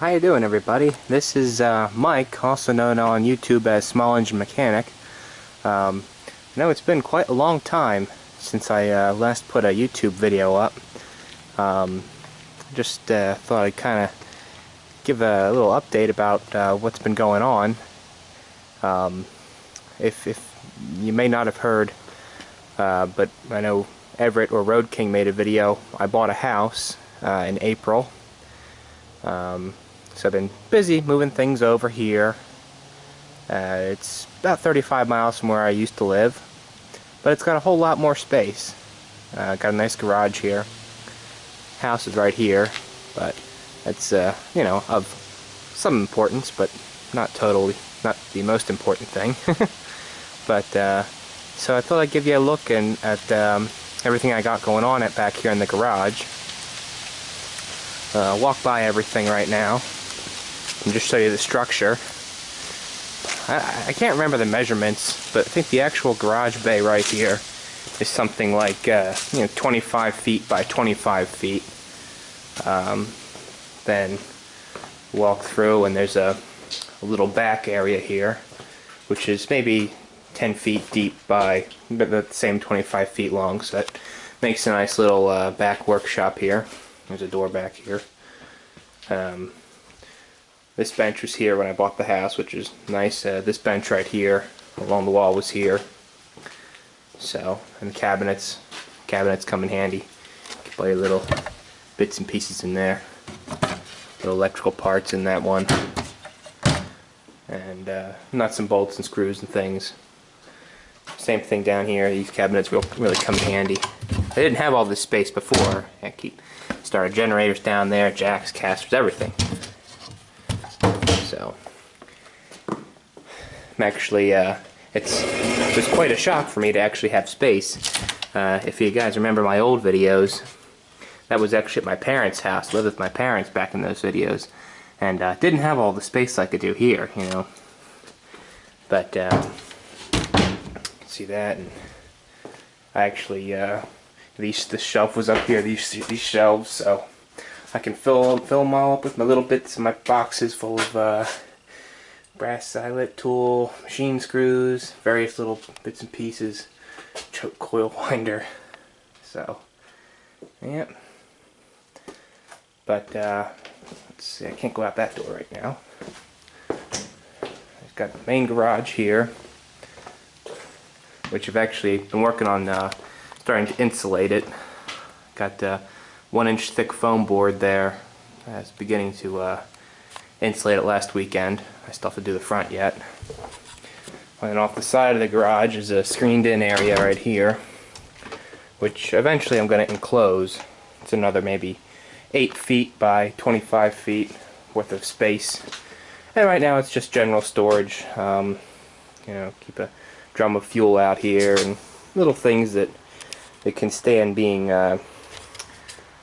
How you doing, everybody? This is Mike, also known on YouTube as Small Engine Mechanic. I know it's been quite a long time since I last put a YouTube video up. Just thought I'd kind of give a little update about what's been going on. If you may not have heard, but I know Everett or Road King made a video. I bought a house in April. So I've been busy moving things over here. It's about 35 miles from where I used to live, but it's got a whole lot more space. Got a nice garage here. House is right here, but it's you know, of some importance, but not the most important thing. But so I thought I'd give you a look at everything I got going on back here in the garage. Walk by everything right now and just show you the structure. I can't remember the measurements, but I think the actual garage bay right here is something like 25 feet by 25 feet. Then walk through and there's a little back area here, which is maybe 10 feet deep by the same 25 feet long, so that makes a nice little back workshop here. There's a door back here. This bench was here when I bought the house, which is nice. This bench right here along the wall was here. So, and the cabinets come in handy. You can put your little bits and pieces in there. Little electrical parts in that one. And nuts and bolts and screws and things. Same thing down here. These cabinets really come in handy. I didn't have all this space before. I keep started generators down there, jacks, casters, everything. So, I'm actually, it was quite a shock for me to actually have space. If you guys remember my old videos, that was actually at my parents' house. I lived with my parents back in those videos, and didn't have all the space I could do here, you know. But see that, and I actually this shelf was up here. These shelves, so I can fill them all up with my little bits in my boxes full of brass eyelet tool, machine screws, various little bits and pieces, choke coil winder. So, yeah. But let's see. I can't go out that door right now. I've got the main garage here, which I've actually been working on starting to insulate it. Got 1-inch thick foam board there. I was beginning to insulate it last weekend. I still have to do the front yet. And off the side of the garage is a screened in area right here, which eventually I'm going to enclose. It's another maybe 8 feet by 25 feet worth of space. And right now it's just general storage. You know, keep a drum of fuel out here and little things that can stand being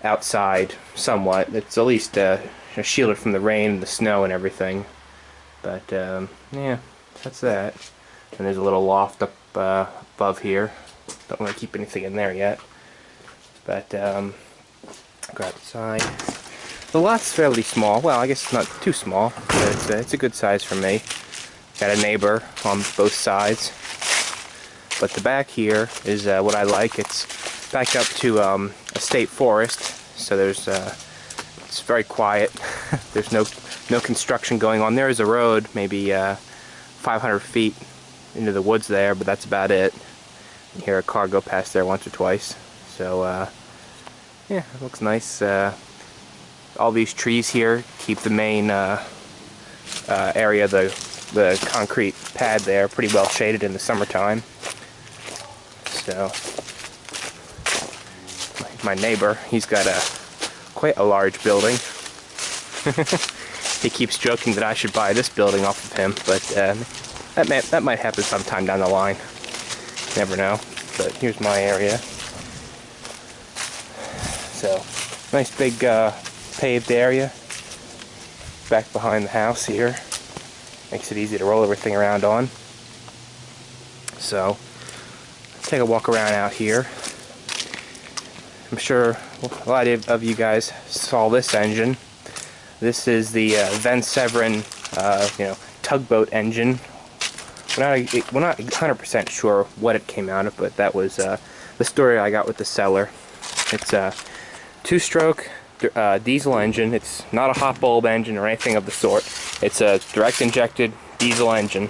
outside somewhat. It's at least shielded from the rain and the snow and everything. But yeah, that's that. And there's a little loft up above here. Don't want to keep anything in there yet. But go outside. The lot's fairly small. Well, I guess it's not too small, but it's a good size for me. Got a neighbor on both sides. But the back here is what I like. It's backed up to a state forest, so there's it's very quiet. There's no construction going on. There is a road, maybe 500 feet into the woods there, but that's about it. You hear a car go past there once or twice. So yeah, it looks nice. All these trees here keep the main area, the concrete pad there, pretty well shaded in the summertime. So, my neighbor, he's got quite a large building. He keeps joking that I should buy this building off of him, but that might happen sometime down the line. Never know. But here's my area. So, nice big paved area back behind the house here. Makes it easy to roll everything around on. So, let's take a walk around out here. I'm sure a lot of you guys saw this engine. This is the Van Severen, tugboat engine. We're not 100% sure what it came out of, but that was the story I got with the seller. It's a 2-stroke diesel engine. It's not a hot bulb engine or anything of the sort. It's a direct injected diesel engine,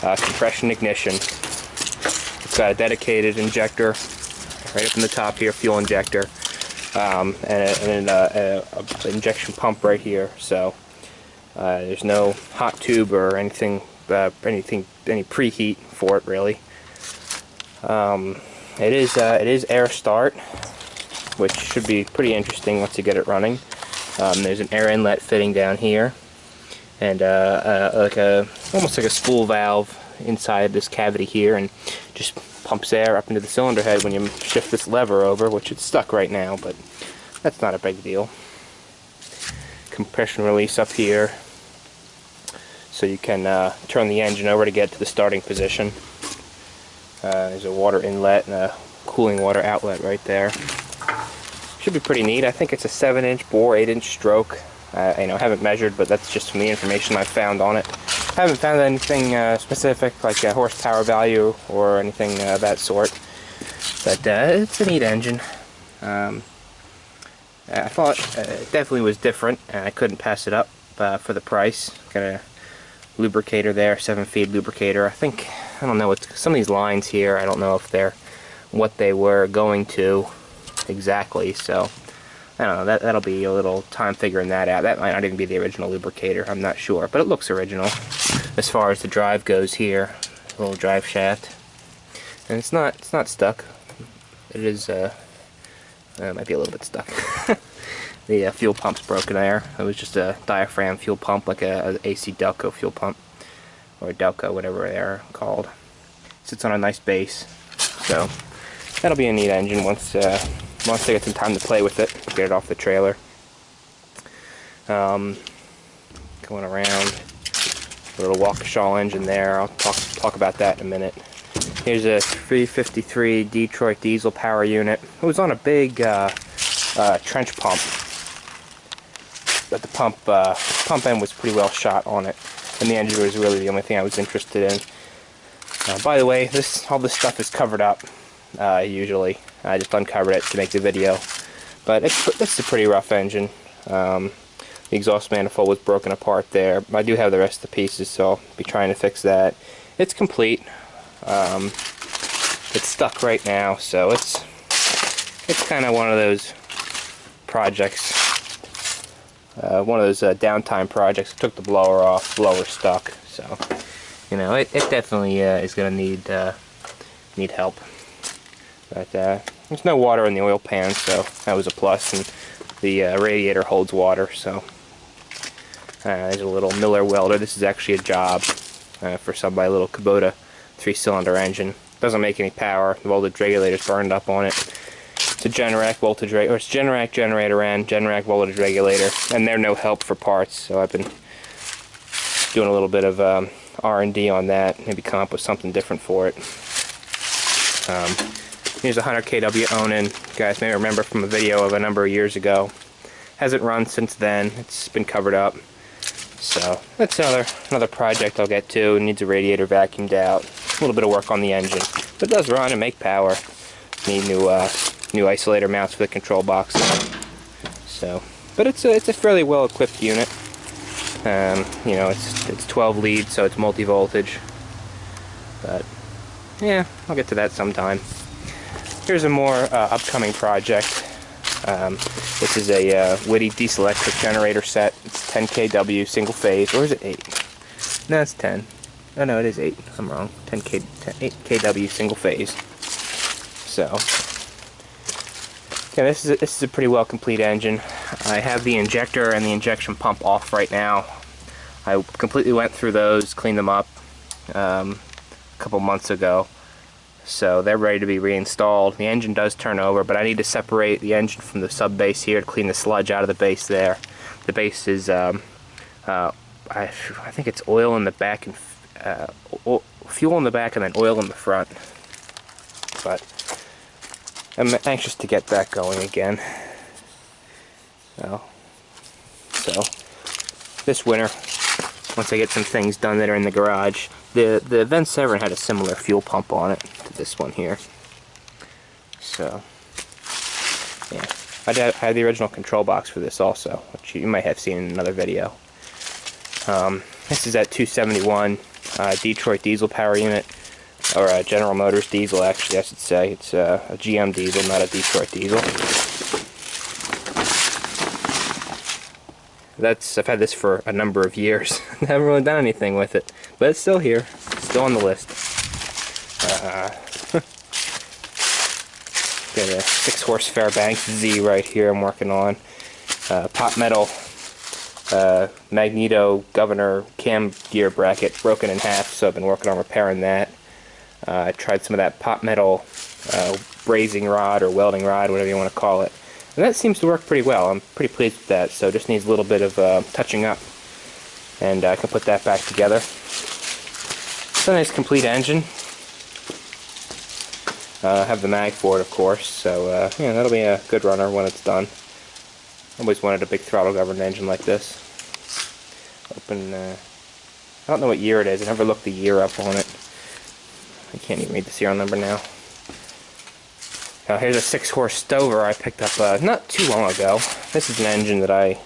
compression ignition. It's got a dedicated injector right up in the top here, fuel injector, and an injection pump right here. So there's no hot tube or anything, any preheat for it really. It is air start, which should be pretty interesting once you get it running. There's an air inlet fitting down here, and almost like a spool valve inside this cavity here, and just pumps air up into the cylinder head when you shift this lever over, which it's stuck right now, but that's not a big deal. Compression release up here, so you can turn the engine over to get to the starting position. There's a water inlet and a cooling water outlet right there. Should be pretty neat. I think it's a 7-inch bore, 8-inch stroke. I haven't measured, but that's just from the information I found on it. I haven't found anything specific, like a horsepower value or anything of that sort. But it's a neat engine. I thought it definitely was different, and I couldn't pass it up for the price. Got a lubricator there, 7-feed lubricator. I don't know what some of these lines here. I don't know if they're what they were going to exactly. So I don't know. That'll be a little time figuring that out. That might not even be the original lubricator. I'm not sure, but it looks original. As far as the drive goes here, a little drive shaft, and it's not stuck. It is. It might be a little bit stuck. The fuel pump's broken there. It was just a diaphragm fuel pump, like a AC Delco fuel pump, or Delco, whatever they are called. Sits on a nice base, so that'll be a neat engine once I get some time to play with it, get it off the trailer. Going around, a little Waukesha engine there. I'll talk about that in a minute. Here's a 353 Detroit diesel power unit. It was on a big trench pump, but the pump end was pretty well shot on it, and the engine was really the only thing I was interested in. By the way, all this stuff is covered up. Usually, I just uncovered it to make the video, but it's a pretty rough engine. The exhaust manifold was broken apart there. I do have the rest of the pieces, so I'll be trying to fix that. It's complete. It's stuck right now, so it's kind of one of those projects, one of those downtime projects. I took the blower off, blower stuck, so it definitely is going to need help. But there's no water in the oil pan, so that was a plus, and the radiator holds water. So there's a little Miller welder. This is actually a job for somebody, a little Kubota 3-cylinder engine. Doesn't make any power. The voltage regulator's burned up on it. It's a Generac voltage regulator, or it's Generac generator and Generac voltage regulator, and they're no help for parts. So I've been doing a little bit of R&D on that. Maybe come up with something different for it. Here's a 100 kW Onan. You guys may remember from a video of a number of years ago. Hasn't run since then. It's been covered up. So that's another project I'll get to. It needs a radiator vacuumed out. A little bit of work on the engine, but it does run and make power. Need new isolator mounts for the control box. So, but it's a fairly well equipped unit. It's 12 lead, so it's multi-voltage. But yeah, I'll get to that sometime. Here's a more upcoming project. This is a Witty diesel electric generator set. It's 10 kW single phase, or is it 8? No, it's 10. Oh no, it is 8. I'm wrong. 8 kW single phase. So, yeah, this is a pretty well complete engine. I have the injector and the injection pump off right now. I completely went through those, cleaned them up a couple months ago. So they're ready to be reinstalled. The engine does turn over, but I need to separate the engine from the sub base here to clean the sludge out of the base there. The base is, I think it's oil in the back and fuel in the back and then oil in the front. But I'm anxious to get that going again. So this winter, once I get some things done that are in the garage. The Event Severn had a similar fuel pump on it to this one here. So, yeah. I had the original control box for this also, which you might have seen in another video. This is that 271 Detroit diesel power unit, or General Motors diesel, actually, I should say. It's a GM diesel, not a Detroit diesel. I've had this for a number of years. I haven't really done anything with it, but it's still here, still on the list. Got a 6-horse Fairbanks Z right here I'm working on. Pot metal magneto governor cam gear bracket broken in half, so I've been working on repairing that. I tried some of that pot metal brazing rod or welding rod, whatever you want to call it. And that seems to work pretty well. I'm pretty pleased with that, so it just needs a little bit of touching up. And I can put that back together. It's a nice complete engine. I have the mag for it, of course, so yeah, that'll be a good runner when it's done. Always wanted a big throttle governed engine like this. Open, I don't know what year it is. I never looked the year up on it. I can't even read the serial number now. Here's a 6-horse Stover I picked up not too long ago. This is an engine that I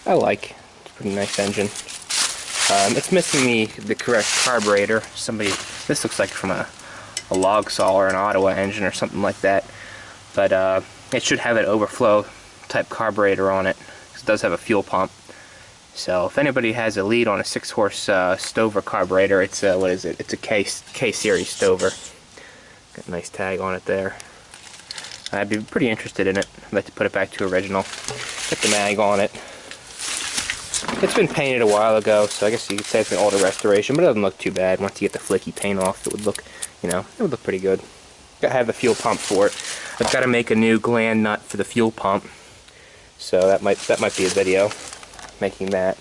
like. It's a pretty nice engine. It's missing the correct carburetor. This looks like from a log saw or an Ottawa engine or something like that. But it should have an overflow type carburetor on it. It does have a fuel pump. So if anybody has a lead on a 6-horse Stover carburetor, it's what is it? It's a K series Stover. Got a nice tag on it there. I'd be pretty interested in it. I'd like to put it back to original. Got the mag on it. It's been painted a while ago, so I guess you could say it's an older restoration, but it doesn't look too bad. Once you get the flaky paint off, it would look, it would look pretty good. Gotta have the fuel pump for it. I've got to make a new gland nut for the fuel pump, so that might be a video, making that.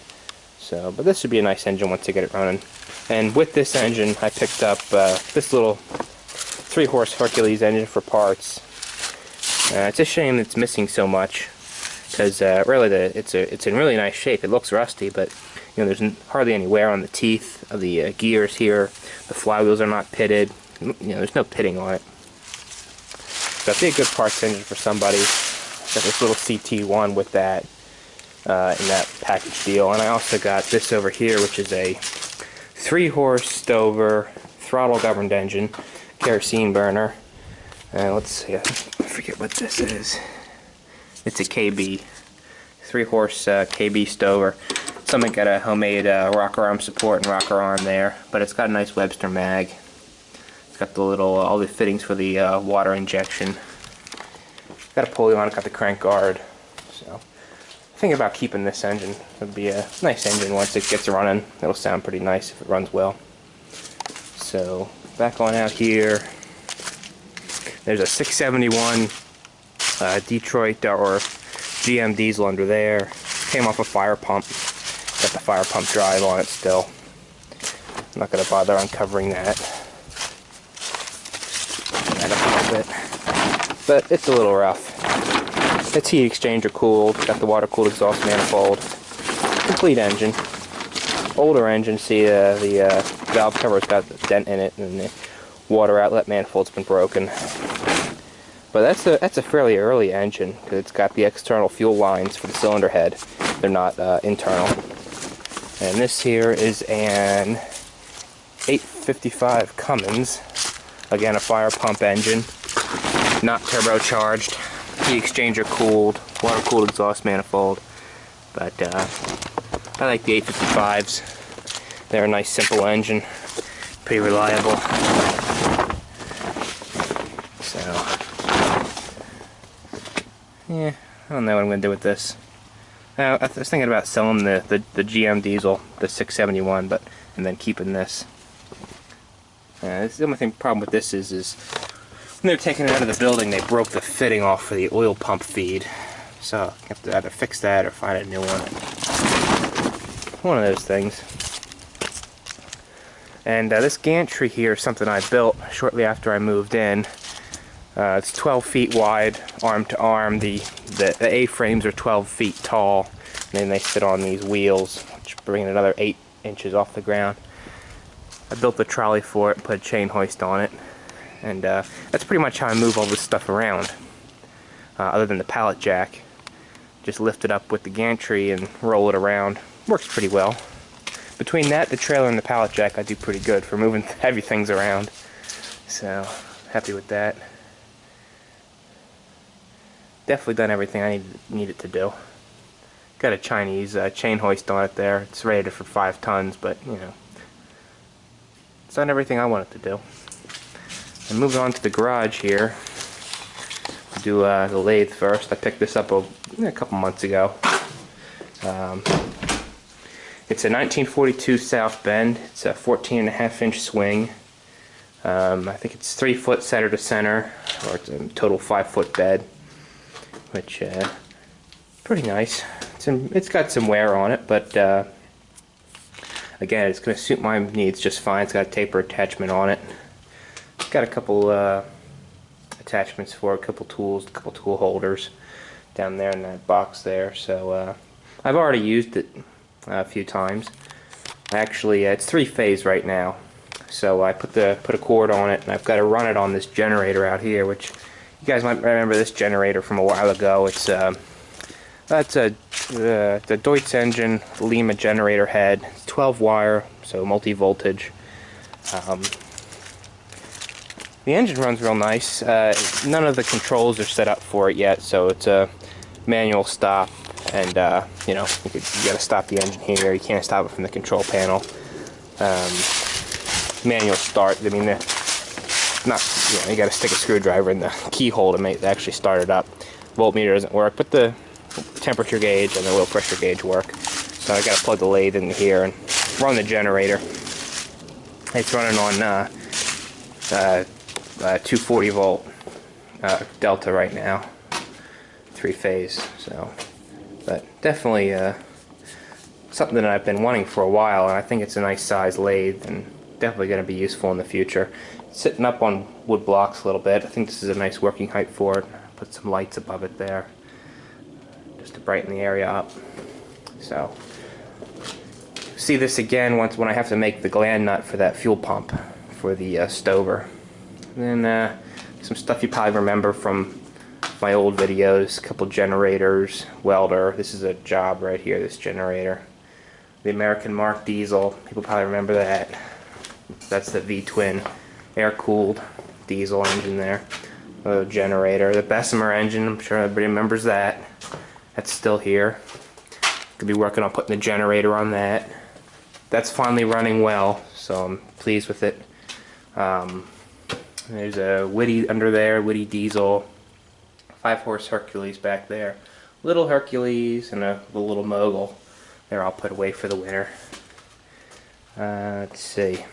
So, but this should be a nice engine once I get it running. And with this engine, I picked up this little 3-horse Hercules engine for parts. It's a shame it's missing so much, because really it's in really nice shape. It looks rusty, but there's hardly any wear on the teeth of the gears here. The flywheels are not pitted. There's no pitting on it. So it'd be a good parts engine for somebody. Got this little CT1 with that in that package deal, and I also got this over here, which is a 3-horse Stover throttle governed engine, kerosene burner. Let's see, I forget what this is. It's a KB, 3-horse KB Stover. Something got a homemade rocker arm support and rocker arm there, but it's got a nice Webster mag. It's got the little all the fittings for the water injection. Got a pulley on it, got the crank guard. So thinking about keeping this engine. It'll be a nice engine once it gets running. It'll sound pretty nice if it runs well. So back on out here. There's a 671 Detroit or GM diesel under there. Came off a fire pump. Got the fire pump drive on it still. I'm not going to bother uncovering that. That up a little bit. But it's a little rough. It's heat exchanger cooled. Got the water cooled exhaust manifold. Complete engine. Older engine. See the valve cover's got a dent in it, and the water outlet manifold's been broken. But that's a fairly early engine, because it's got the external fuel lines for the cylinder head. They're not internal. And this here is an 855 Cummins. Again, a fire pump engine, not turbocharged, heat exchanger cooled, water cooled exhaust manifold. But I like the 855s. They're a nice simple engine, pretty reliable. So yeah, I don't know what I'm going to do with this. I was thinking about selling the GM diesel, the 671, and then keeping this. The only problem with this is when they're taking it out of the building, they broke the fitting off for the oil pump feed. So you have to either fix that or find a new one. One of those things. And this gantry here is something I built shortly after I moved in. It's 12 feet wide, arm to arm. The A-frames are 12 feet tall, and then they sit on these wheels, which bring it another 8 inches off the ground. I built the trolley for it, put a chain hoist on it, and that's pretty much how I move all this stuff around. Other than the pallet jack, just lift it up with the gantry and roll it around. Works pretty well. Between that, the trailer, and the pallet jack, I do pretty good for moving heavy things around. So, happy with that. Definitely done everything I need it to do. Got a Chinese chain hoist on it there. It's rated for 5 tons, but you know, it's done everything I want it to do. And moving on to the garage here. Do the lathe first. I picked this up a couple months ago. It's a 1942 South Bend. It's a 14.5-inch swing. I think it's 3 foot center to center, or it's a total 5-foot bed, which pretty nice. It's got some wear on it, but again, it's going to suit my needs just fine. It's got a taper attachment on it. It's got a couple attachments for a couple tools, a couple tool holders down there in that box there. So I've already used it a few times. Actually, it's 3-phase right now. So I put a cord on it, and I've got to run it on this generator out here, which you guys might remember this generator from a while ago. It's the Deutz engine Lima generator head. It's 12 wire, so multi-voltage. The engine runs real nice. None of the controls are set up for it yet, so it's a manual stop, and you know, you got to stop the engine here. You can't stop it from the control panel. Manual start. I mean, you got to stick a screwdriver in the keyhole to actually start it up. Voltmeter doesn't work, but the temperature gauge and the low pressure gauge work. So I got to plug the lathe in here and run the generator. It's running on 240 volt delta right now, 3-phase. So, but definitely something that I've been wanting for a while, and I think it's a nice size lathe and definitely going to be useful in the future. It's sitting up on wood blocks a little bit. I think this is a nice working height for it. Put some lights above it there, just to brighten the area up. So, see this again when I have to make the gland nut for that fuel pump for the stover. And then some stuff you probably remember from my old videos, a couple generators, welder. This is a job right here, this generator. The American Mark diesel, people probably remember that. That's the V-twin air-cooled diesel engine there. The generator, the Bessemer engine, I'm sure everybody remembers that. That's still here. Could be working on putting the generator on that. That's finally running well, so I'm pleased with it. There's a Whitty under there, Whitty diesel, 5-horse Hercules back there, little Hercules, and a little Mogul. There, I'll put away for the winter. Let's see,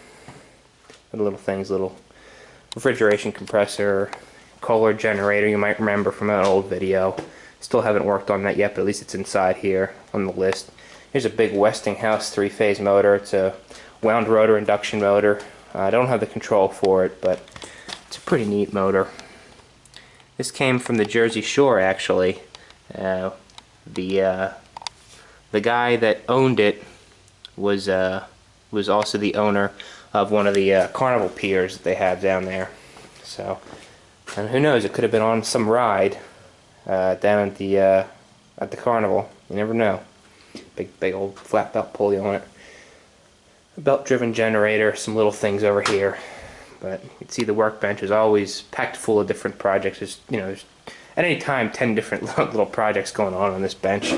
little things, little refrigeration compressor, Kohler generator. You might remember from an old video. Still haven't worked on that yet, but at least it's inside here on the list. Here's a big Westinghouse 3-phase motor. It's a wound rotor induction motor. I don't have the control for it, but it's a pretty neat motor. This came from the Jersey Shore, actually. The guy that owned it was also the owner of one of the Carnival piers that they have down there. So, and who knows? It could have been on some ride down at the Carnival. You never know. Big old flat belt pulley on it. A belt-driven generator. Some little things over here. But you can see the workbench is always packed full of different projects. There's, there's at any time 10 different little projects going on this bench.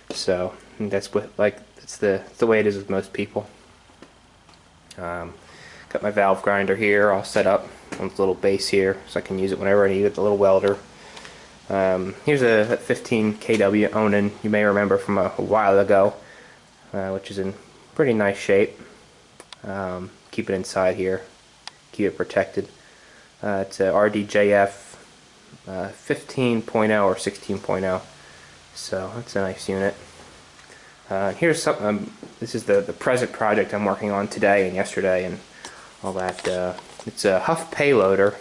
So that's it's the way it is with most people. Got my valve grinder here all set up on this little base here, so I can use it whenever I need it. The little welder. Here's a 15 kW Onan. You may remember from a while ago, which is in pretty nice shape. Keep it inside here. Keep it protected. It's a RDJF 15.0 or 16.0, so that's a nice unit. Here's something. This is the present project I'm working on today and yesterday and all that. It's a Huff payloader.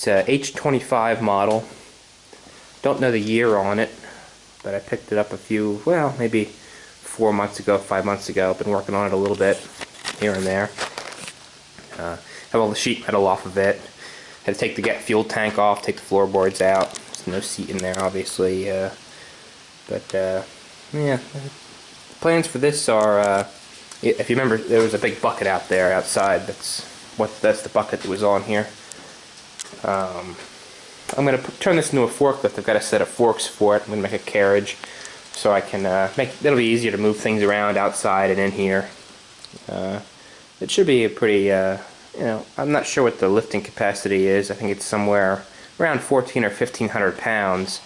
It's a H25 model. Don't know the year on it, but I picked it up well, maybe 4 months ago, 5 months ago. I've been working on it a little bit here and there. Have all the sheet metal off of it. Had to take the fuel tank off, take the floorboards out. There's no seat in there, obviously. Yeah, plans for this are, if you remember, there was a big bucket out there outside. That's the bucket that was on here. I'm going to turn this into a forklift. I've got a set of forks for it. I'm going to make a carriage so I can it'll be easier to move things around outside and in here. It should be a pretty, I'm not sure what the lifting capacity is. I think it's somewhere around 1,400 or 1,500 pounds.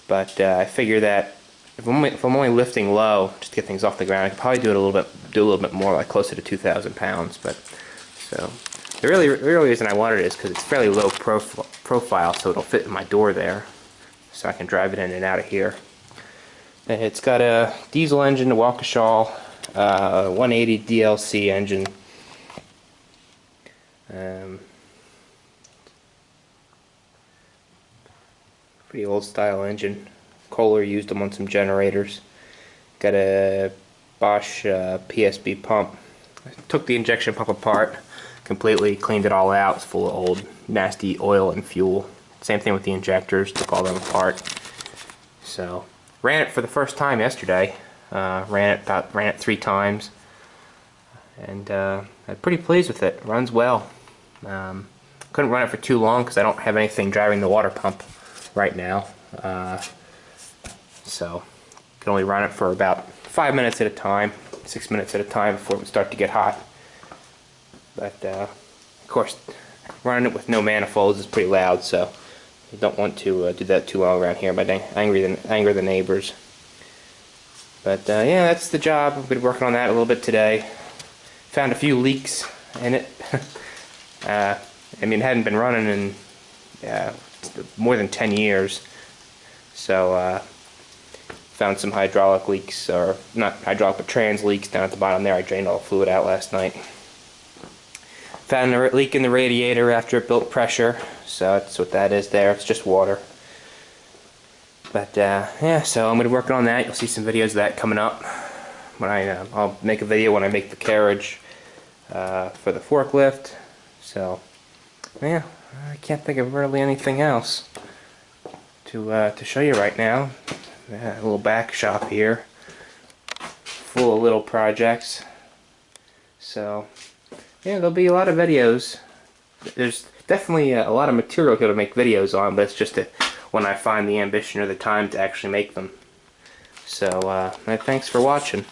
But I figure that if I'm only lifting low, just to get things off the ground, I could probably do a little bit more, like closer to 2,000 pounds. But so the real reason I wanted it is because it's fairly low profile, so it'll fit in my door there, so I can drive it in and out of here. It's got a diesel engine, a Waukesha 180 DLC engine. Pretty old style engine. Kohler used them on some generators. Got a Bosch PSB pump. I took the injection pump apart completely, cleaned it all out. It's full of old nasty oil and fuel. Same thing with the injectors, took all them apart. So ran it for the first time yesterday. Ran it 3 times, and I'm pretty pleased with it. Runs well. Couldn't run it for too long because I don't have anything driving the water pump right now. So can only run it for about 5 minutes at a time, 6 minutes at a time before it would start to get hot. But of course, running it with no manifolds is pretty loud, so you don't want to do that too long around here. But anger the neighbors. But yeah, that's the job. I've been working on that a little bit today. Found a few leaks in it. I mean, it hadn't been running in more than 10 years. So found some hydraulic leaks, or not hydraulic, but trans leaks down at the bottom there. I drained all the fluid out last night. Found a leak in the radiator after it built pressure, so that's what that is there. It's just water. But yeah, so I'm going to be working on that. You'll see some videos of that coming up. When I'll make a video when I make the carriage for the forklift. So yeah, I can't think of really anything else to show you right now. A little back shop here, full of little projects. So yeah, there'll be a lot of videos. There's definitely a lot of material here to make videos on, but it's just when I find the ambition or the time to actually make them. So thanks for watching.